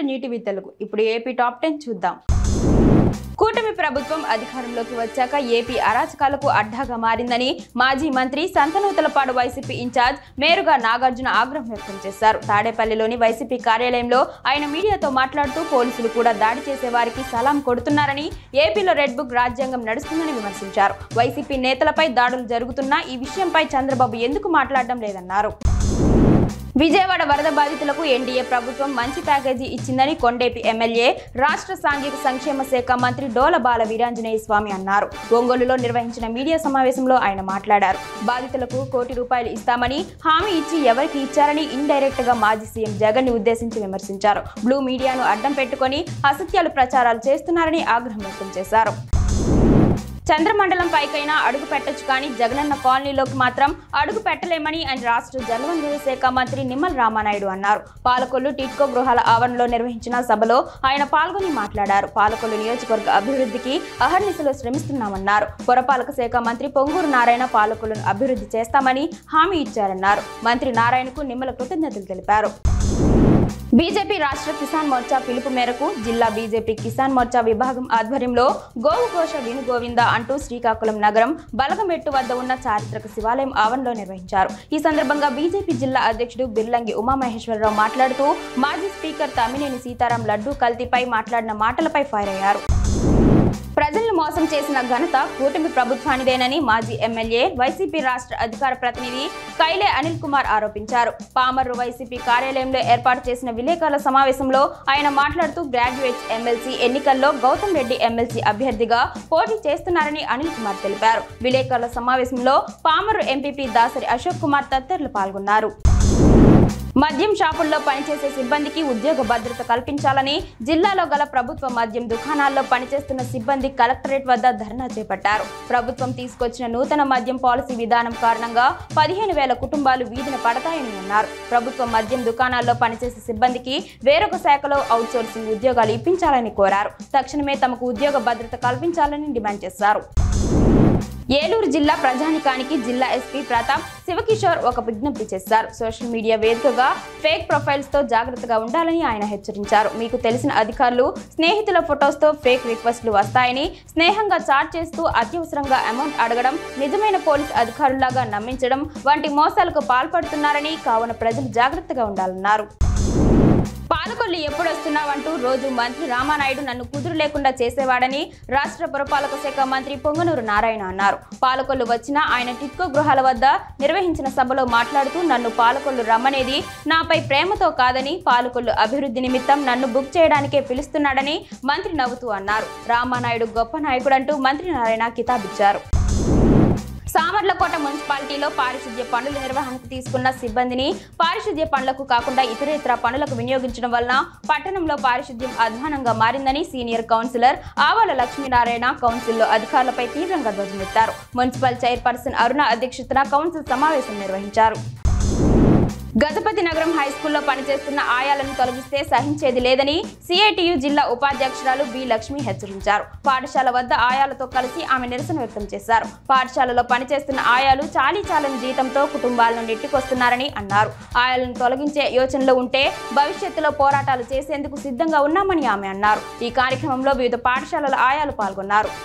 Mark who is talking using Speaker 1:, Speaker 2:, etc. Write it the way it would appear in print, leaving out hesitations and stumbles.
Speaker 1: బాగుండు నీటి విద్యలకు. ఇప్పుడు ఏపీ టాప్ 10 చూద్దాం. కూటమి ప్రభుత్వం అధికారంలోకి వచ్చాక ఏపీ అరాచకాలకు అడ్డాగా మారిందని మాజీ మంత్రి సంతనూతలపాడు వైసీపీ ఇన్ఛార్జ్ మేరుగా నాగార్జున ఆగ్రహం వ్యక్తం చేశారు. తాడేపల్లిలోని వైసీపీ కార్యాలయంలో ఆయన మీడియాతో మాట్లాడుతూ పోలీసులు కూడా దాడి చేసే వారికి సలాం కొడుతున్నారని, ఏపీలో రెడ్ బుక్ రాజ్యాంగం నడుస్తుందని విమర్శించారు. వైసీపీ నేతలపై దాడులు జరుగుతున్నా ఈ విషయంపై చంద్రబాబు ఎందుకు మాట్లాడడం లేదన్నారు. విజయవాడ వరద బాధితులకు ఎన్డీఏ ప్రభుత్వం మంచి ప్యాకేజీ ఇచ్చిందని కొండేపి ఎమ్మెల్యే, రాష్ట్ర సాంఘిక సంక్షేమ శాఖ మంత్రి డోల బాల వీరాంజనేయ స్వామి అన్నారు. ఒంగోలులో నిర్వహించిన మీడియా సమావేశంలో ఆయన మాట్లాడారు. బాధితులకు ₹1 కోటి ఇస్తామని హామీ ఇచ్చి ఎవరికి ఇచ్చారని ఇండైరెక్ట్ గా మాజీ సీఎం జగన్ ని ఉద్దేశించి విమర్శించారు. బ్లూ మీడియాను అడ్డం పెట్టుకుని అసత్యాలు ప్రచారాలు చేస్తున్నారని ఆగ్రహం వ్యక్తం చేశారు. చంద్రమండలం పైకైనా అడుగు పెట్టొచ్చు కానీ జగనన్న కాలనీలోకి మాత్రం అడుగు పెట్టలేమని ఆయన రాష్ట్ర జలవనరుల శాఖ మంత్రి నిమ్మల రామానాయుడు అన్నారు. పాలకొల్లు టిట్కో గృహాల ఆవరణలో నిర్వహించిన సభలో ఆయన పాల్గొని మాట్లాడారు. పాలకొల్లు నియోజకవర్గ అభివృద్ధికి అహర్నిశలో శ్రమిస్తున్నామన్నారు. పురపాలక శాఖ మంత్రి పొంగూరు నారాయణ పాలకొల్లును అభివృద్ధి చేస్తామని హామీ ఇచ్చారన్నారు. మంత్రి నారాయణకు నిమ్మల కృతజ్ఞతలు తెలిపారు. బీజేపీ రాష్ట్ర కిసాన్ మోర్చా పిలుపు మేరకు జిల్లా బీజేపీ కిసాన్ మోర్చా విభాగం ఆధ్వర్యంలో గోవు ఘోష విను గోవింద అంటూ శ్రీకాకుళం నగరం బలగమెట్టు వద్ద ఉన్న చారిత్రక శివాలయం ఆవరణలో నిర్వహించారు. ఈ సందర్భంగా బీజేపీ జిల్లా అధ్యక్షుడు బిర్లంగి ఉమామహేశ్వరరావు మాట్లాడుతూ మాజీ స్పీకర్ తమ్మినేని సీతారాం లడ్డూ కల్తీపై మాట్లాడిన మాటలపై ఫైర్ అయ్యారు. ప్రజలను మోసం చేసిన ఘనత కూటమి ప్రభుత్వానిదేనని మాజీ ఎమ్మెల్యే, వైసీపీ రాష్ట్ర అధికార ప్రతినిధి కైలే అనిల్ కుమార్ ఆరోపించారు. పామర్రు వైసీపీ కార్యాలయంలో ఏర్పాటు చేసిన విలేకరుల సమావేశంలో ఆయన మాట్లాడుతూ గ్రాడ్యుయేట్స్ ఎమ్మెల్సీ ఎన్నికల్లో గౌతమ్ రెడ్డి ఎమ్మెల్సీ అభ్యర్థిగా పోటీ చేస్తున్నారని అనిల్ కుమార్ తెలిపారు. విలేకరుల సమావేశంలో పామర్రు ఎంపీపీ దాసరి అశోక్ కుమార్ తదితరులు పాల్గొన్నారు. మద్యం షాపుల్లో పనిచేసే సిబ్బందికి ఉద్యోగ భద్రత కల్పించాలని జిల్లాలో గల ప్రభుత్వ మద్యం దుకాణాల్లో పనిచేస్తున్న సిబ్బంది కలెక్టరేట్ వద్ద ధర్నా చేపట్టారు. ప్రభుత్వం తీసుకొచ్చిన నూతన మద్యం పాలసీ విధానం కారణంగా 15,000 కుటుంబాలు వీధిన పడతాయని అన్నారు. ప్రభుత్వ మద్యం దుకాణాల్లో పనిచేసే సిబ్బందికి వేరొక శాఖలో అవుట్సోర్సింగ్ ఉద్యోగాలు ఇప్పించాలని కోరారు. తక్షణమే తమకు ఉద్యోగ భద్రత కల్పించాలని డిమాండ్ చేశారు. ఏలూరు జిల్లా ప్రజానికానికి జిల్లా ఎస్పీ ప్రతాప్ శివకిషోర్ ఒక విజ్ఞప్తి చేశారు. సోషల్ మీడియా వేదికగా ఫేక్ ప్రొఫైల్స్ తో జాగ్రత్తగా ఉండాలని ఆయన హెచ్చరించారు. మీకు తెలిసిన అధికారులు స్నేహితుల ఫొటోస్ తో ఫేక్ రిక్వెస్ట్లు వస్తాయని, స్నేహంగా చాట్ చేస్తూ అత్యవసరంగా అమౌంట్ అడగడం, నిజమైన పోలీస్ అధికారులాగా నమ్మించడం వంటి మోసాలకు పాల్పడుతున్నారని, కావున ప్రజలు జాగ్రత్తగా ఉండాలన్నారు. పాలకొల్లు ఎప్పుడొస్తున్నావంటూ రోజు మంత్రి రామానాయుడు నన్ను కుదురు లేకుండా చేసేవాడని రాష్ట్ర పురపాలక శాఖ మంత్రి పొంగనూరు నారాయణ అన్నారు. పాలకొల్లు వచ్చిన ఆయన టిట్కో గృహాల వద్ద నిర్వహించిన సభలో మాట్లాడుతూ నన్ను పాలకొల్లు రమ్మనేది నాపై ప్రేమతో కాదని, పాలకొల్లు అభివృద్ధి నిమిత్తం నన్ను బుక్ చేయడానికే పిలుస్తున్నాడని మంత్రి నవ్వుతూ అన్నారు. రామానాయుడు గొప్ప నాయకుడంటూ మంత్రి నారాయణ కితాబిచ్చారు. సామర్లకోట మున్సిపాలిటీలో పారిశుద్ధ్య పనుల నిర్వహణకు తీసుకున్న సిబ్బందిని పారిశుద్ధ్య పనులకు కాకుండా ఇతరేతర పనులకు వినియోగించడం వలన పట్టణంలో పారిశుద్ధ్యం అధ్వానంగా మారిందని సీనియర్ కౌన్సిలర్ ఆవాల లక్ష్మీనారాయణ కౌన్సిల్లో అధికారులపై తీవ్రంగా ధ్వజమెత్తారు. మున్సిపల్ చైర్పర్సన్ అరుణ అధ్యక్షతన కౌన్సిల్ సమావేశం నిర్వహించారు. గజపతి నగరం హైస్కూల్లో పనిచేస్తున్న ఆయాలను తొలగిస్తే సహించేది లేదని సిఐటియు జిల్లా ఉపాధ్యక్షురాలు బి లక్ష్మి హెచ్చరించారు. పాఠశాల వద్ద ఆయాలతో కలిసి ఆమె నిరసన వ్యక్తం చేశారు. పాఠశాలలో పనిచేస్తున్న ఆయాలు చాలీచాలని జీతంతో కుటుంబాలను నెట్టుకొస్తున్నారని అన్నారు. ఆయాలను తొలగించే యోచనలో ఉంటే భవిష్యత్తులో పోరాటాలు చేసేందుకు సిద్ధంగా ఉన్నామని ఆమె అన్నారు. ఈ కార్యక్రమంలో వివిధ పాఠశాలల ఆయాలు పాల్గొన్నారు.